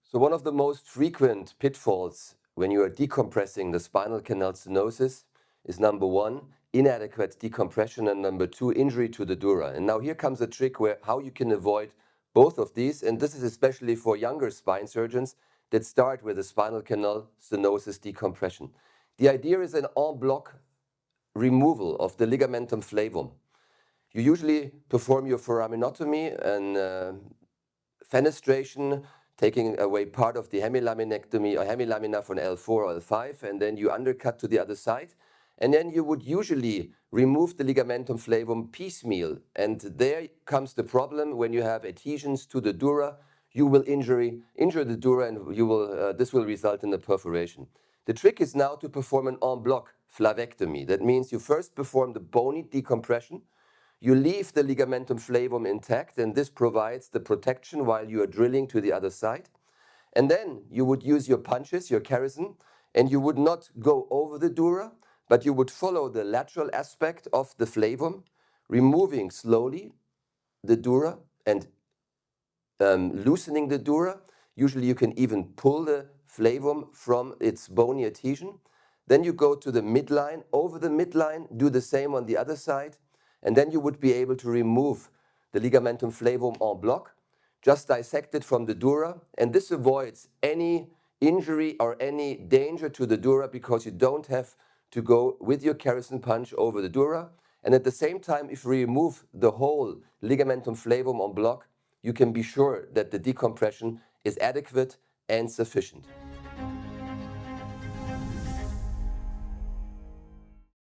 So one of the most frequent pitfalls when you are decompressing the spinal canal stenosis is number one, inadequate decompression, and number two, injury to the dura. And now here comes a trick where how you can avoid both of these, and this is especially for younger spine surgeons that start with a spinal canal stenosis decompression. The idea is an en bloc removal of the ligamentum flavum. You usually perform your foraminotomy and fenestration, taking away part of the hemilaminectomy or hemilamina from L4 or L5, and then you undercut to the other side. And then you would usually remove the ligamentum flavum piecemeal. And there comes the problem: when you have adhesions to the dura, you will injure the dura, and this will result in a perforation. The trick is now to perform an en bloc flavectomy. That means you first perform the bony decompression. You leave the ligamentum flavum intact, and this provides the protection while you are drilling to the other side. And then you would use your punches, your Carrison, and you would not go over the dura, but you would follow the lateral aspect of the flavum, removing slowly the dura and loosening the dura. Usually you can even pull the flavum from its bony adhesion. Then you go to the midline, over the midline, do the same on the other side, and then you would be able to remove the ligamentum flavum en bloc, just dissect it from the dura, and this avoids any injury or any danger to the dura because you don't have to go with your Carrison punch over the dura. And at the same time, if you remove the whole ligamentum flavum en bloc, you can be sure that the decompression is adequate and sufficient.